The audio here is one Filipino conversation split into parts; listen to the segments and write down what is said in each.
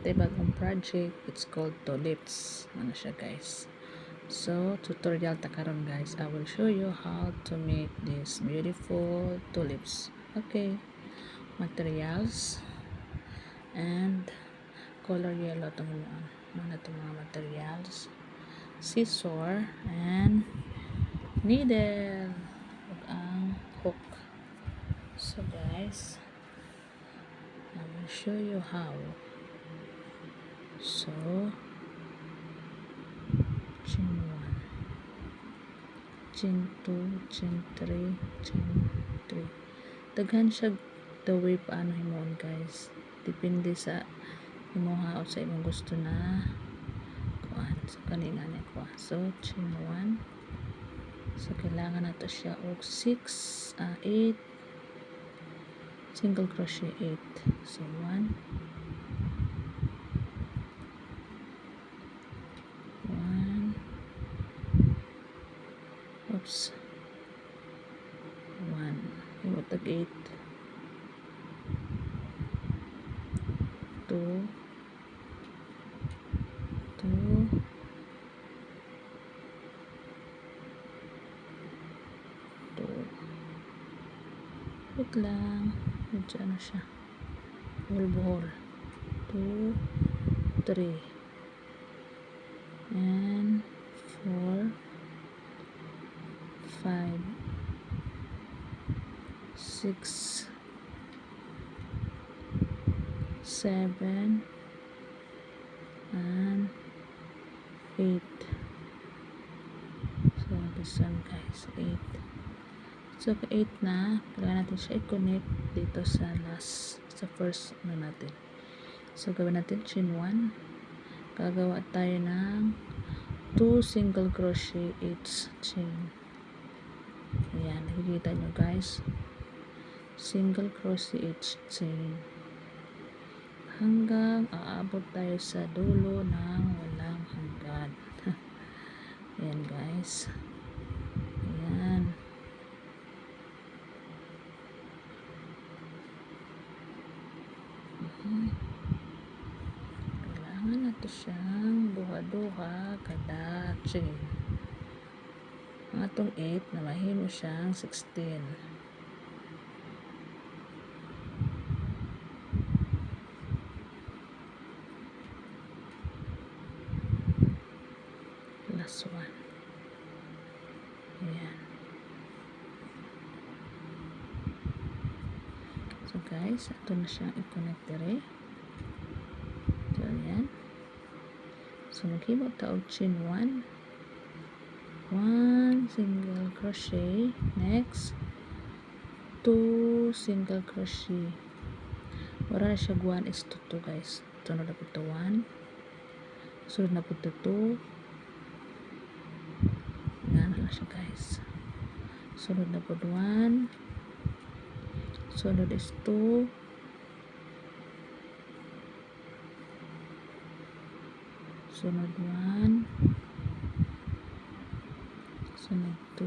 natay bagong project. It's called tulips. Ano siya guys. So, tutorial ta karon guys. I will show you how to make this beautiful tulips. Okay. Materials and color yellow itong mga materials. Scissor and needle. Ug ang hook. So guys, I will show you how. So, chain 1, chain 2, chain 3, chain 3. Daghan siya the way paano himon guys. Depende sa imuha o sa imong gusto na kuan. So, kanina niya ko. So, chain 1. So, kailangan nato siya og 8 single crochet 8. So, 1, 1 imutag 8 2 wait lang medyo ano siya buhol 2 3 and 4 5 6 7 and 8. So this one guys 8. So 8 na, kailangan natin siya i-connect dito sa first na natin. So gawin natin chain 1. Gagawa tayo ng 2 single crochet each chain. Ayan, nakikita nyo guys. Single crochet each chain. Hanggang aabot tayo sa dulo ng walang hanggan. Ayan guys. Ayan. Kailangan nato siyang duha-duha kada chain. Ang atong 8 na mahimo siyang 16. Last one. Ayan. So guys, ito na siyang i-connect dire. So ayan. So maghimo ta og chain 1. 1 single crochet. Next 2 single crochet. Wala na siya 1 is to 2 guys. Sunod na po ito 1. Sunod na po ito 2. Yan na siya guys. Sunod na po 1. Sunod is 2. Sunod 1. Sunod 2.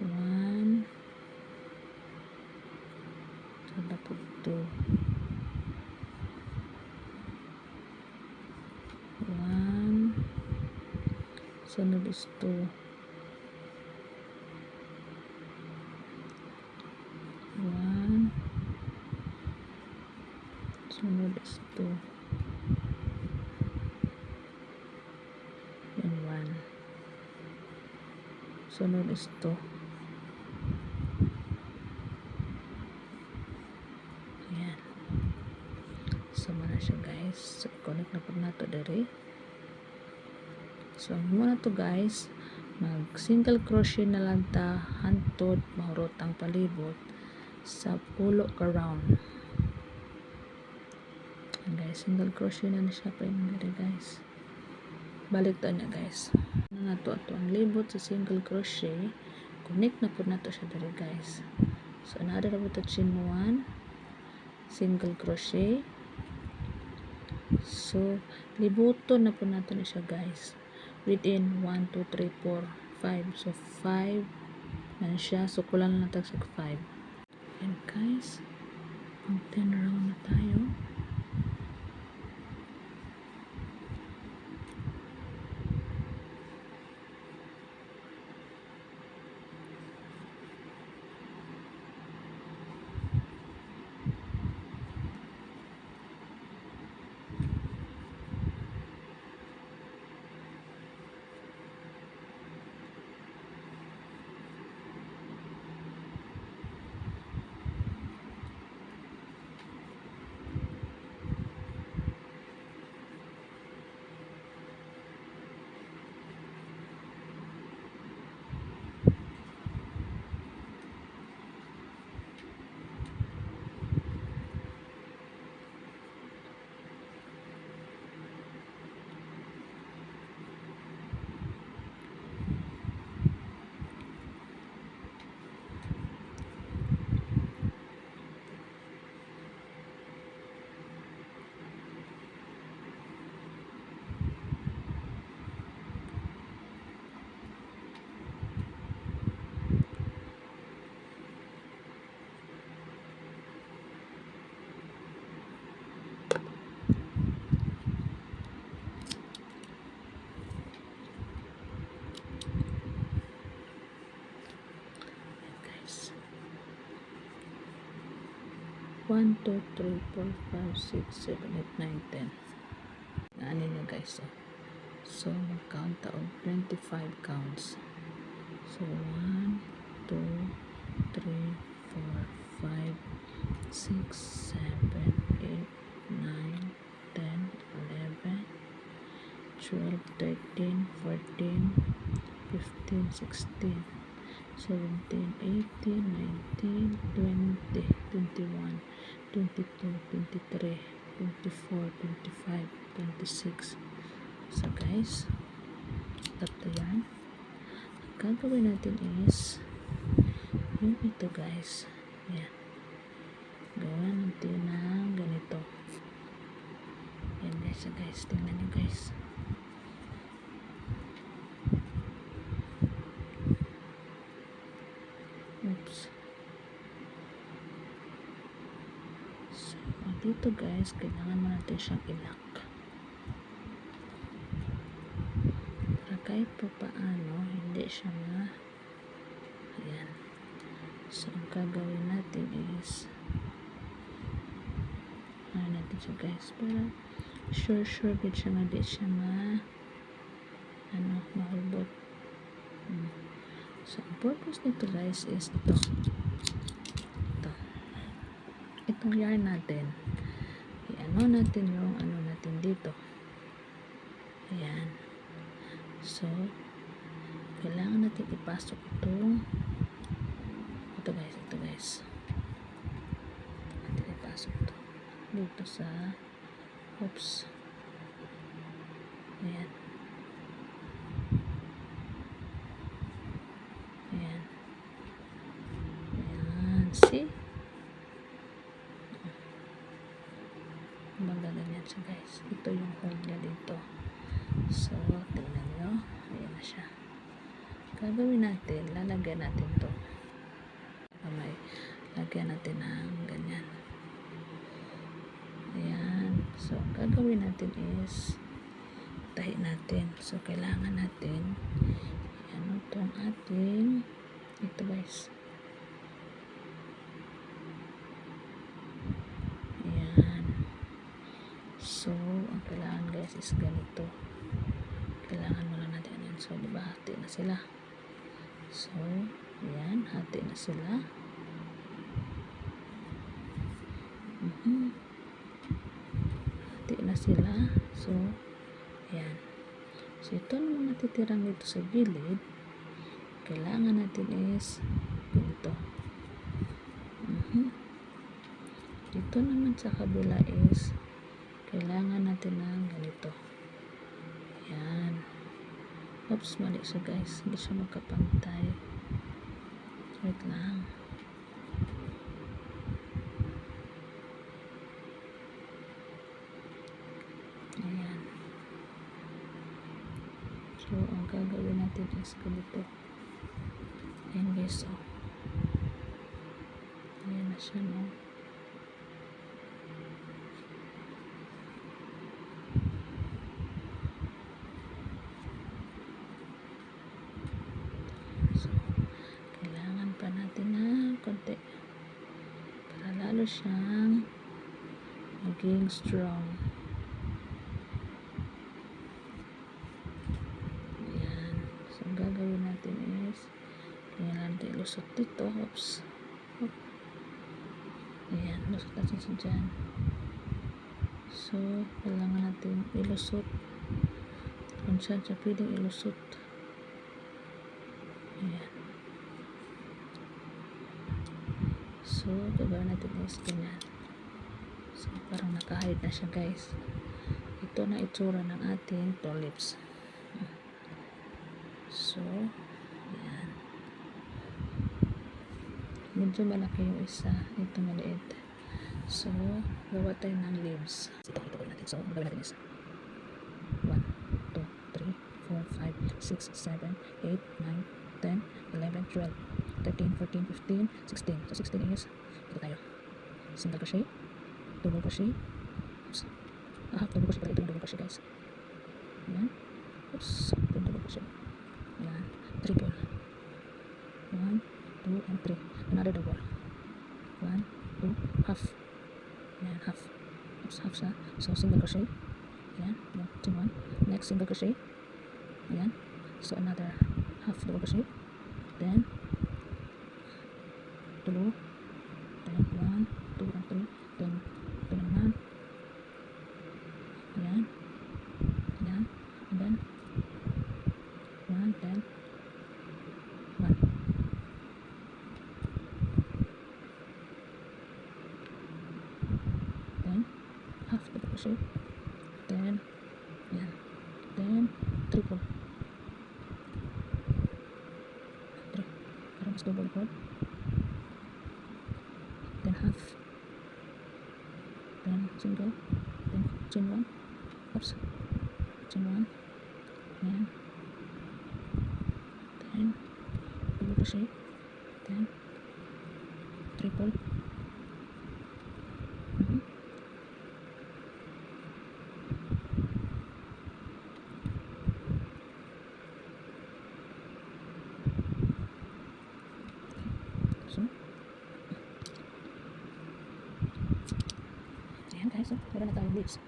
1. Sunod na po 2. 1. Sunod is 2. 1. Sunod is 2. And 1. Sunod is 2. Ayan. So, mana siya guys. So, connect na po nato dere. So, muna to guys. Mag single crochet na lang ta hantod mahurot ang palibot sa pulo ka round. And guys, single crochet na siya pa yun dere guys. Balik to na guys. Na to ang libot sa single crochet. Connect na po nato siya dere guys. So, another na po to chain 1. Single crochet. So, libuton na po nato na siya guys. Within 1, 2, 3, 4, 5. So, 5 na siya. So, kulang lang natin sa 5. And guys, Mag 10 round na tayo. Guys, 1, 2, 3, 4, 5, 6, 7, 8, 9, 10. Ano nyo guys, oh. So mag-count taon 25 counts. So 1, 2, 3, 4, 5, 6, 7, 8, 9, 10, 11, 12, 13, 14, 15, 16, 17, 18, 19, 20, 21, 22, 23, 24, 25, 26. So guys, tatlo yan. Ang gagawin natin is yung ito guys. Yan. Gawa natin ng ganito. Yan guys. So guys, tingnan nyo guys. Oops. So, dito guys, kailangan mo natin siyang i-lock. Para kahit pa paano, hindi siya ayan. So, ang gagawin natin is natin siya guys. Para sure good siya nga di siya mahulbot. So, ang purpose nito guys is ito. Itong yarn natin. I-ano natin yung natin dito. Ayan. So, kailangan natin ipasok ito guys. Natin ipasok ito. Dito sa oops. Ayan. Ayan. Ayan. See? Magaganyan siya guys. Ito yung hold niya dito. So, tingnan nyo. Ayan na siya. Gagawin natin, lalagyan natin to. May lagyan natin ng ganyan. Ayan. So, gagawin natin is tahi natin. So, kailangan natin itong ating ito guys. Ayan. So, ang kailangan guys is ganito. Kailangan mo lang natin yan. So, diba, hati na sila. So, ayan, hati na sila. Hati na sila. So, ayan. So, ito naman natitirang dito sa gilid. Kailangan natin is ganito. Dito naman sa kabila is kailangan natin ng ganito. Ayan. Oops, mali siya guys. Hindi siya magkapantay. Wait lang. Ayan. So, ang gagawin natin is ganito. Ayan guys, oh. Ayan na siya, no? para lalo siyang maging strong. Ayan. So, ang gagawin natin is kailangan natin ilusot dito. Oops. Ayan. Lusot natin siya dyan. So, kailangan natin ilusot kung saan siya pwedeng ilusot. Ayan. So, gagawin natin is ganyan. So, parang nakahide na siya, guys. Ito na itsura ng ating tulips. So, ayan. Medyo malaki yung isa. Ito maliit. So, gawa tayo ng leaves. Ito gawin natin. So, gawin natin is 1, 2, 3, 4, 5, 6, 7, 8, 9, 10, 11, 12, 13, 14, 15, 16. So, 16 is ito tayo. Single crochet, double crochet, oops, double crochet pala, ito yung double crochet, guys. Ayan, oops, ito yung double crochet. Ayan, triple. 1, 2, and 3. Another double. 1, 2, half. Ayan, half. Oops, half siya. So, single crochet. Ayan, chain 1. Next, single crochet. Ayan. So, another half double crochet. Then, double. Then, 1, 2, and 3. Then, ito naman. Ayan. Ayan. And then, 1, then, 1. Then, half double crochet. Then, ayan. Then, triple. 3. Para mas double cord. Then, half. Then, single. Then, chain 1. Oops. Chain 1. Ayan. Then, double crochet. Then, triple. So, ayan guys, so, meron na tayong leaves.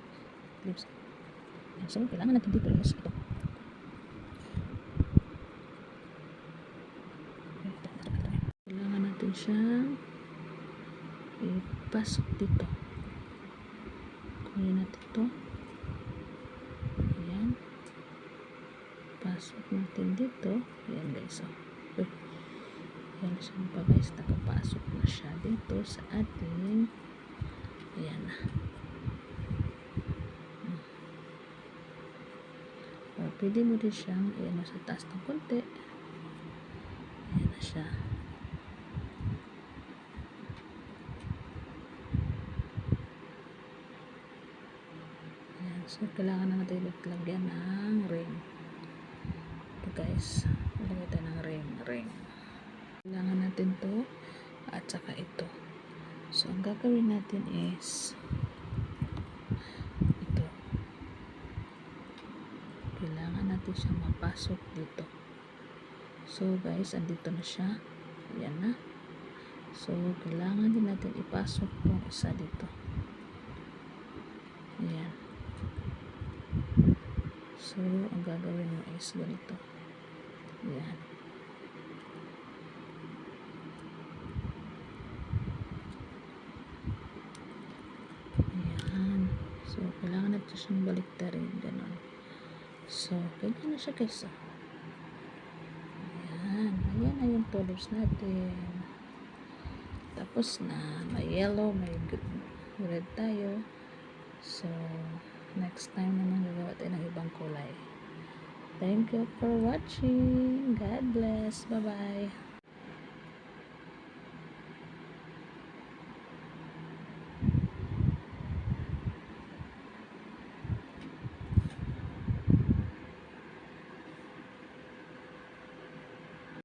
Ayan, so, kailangan natin dito is ito. Kailangan natin siyang ipasok dito. Kunin natin ito. Ayan. Pasok natin dito. Ayan guys, so. Ayan siya pa guys, nakapasok na siya dito sa ating ayan na. Pwede mo din siyang ayan sa taas ng konti. Ayan na siya. Ayan, so kailangan na natin lagyan ng ring. Ito guys, lagyan tayo ng ring. Kailangan natin to at saka ito. So, ang gagawin natin is ito. Kailangan natin siya mapasok dito. So, guys, andito na siya. Ayan na. So, kailangan din natin ipasok yung isa dito. Ayan. So, ang gagawin mo is ganito. Ayan. So, kailangan natin siyang baliktarin. Ganon. So, ganyan na siya guys. Ayan. Ayan na yung tulips natin. Tapos na. May yellow, may red tayo. So, next time naman gagawa tayo ng ibang kulay. Thank you for watching. God bless. Bye-bye.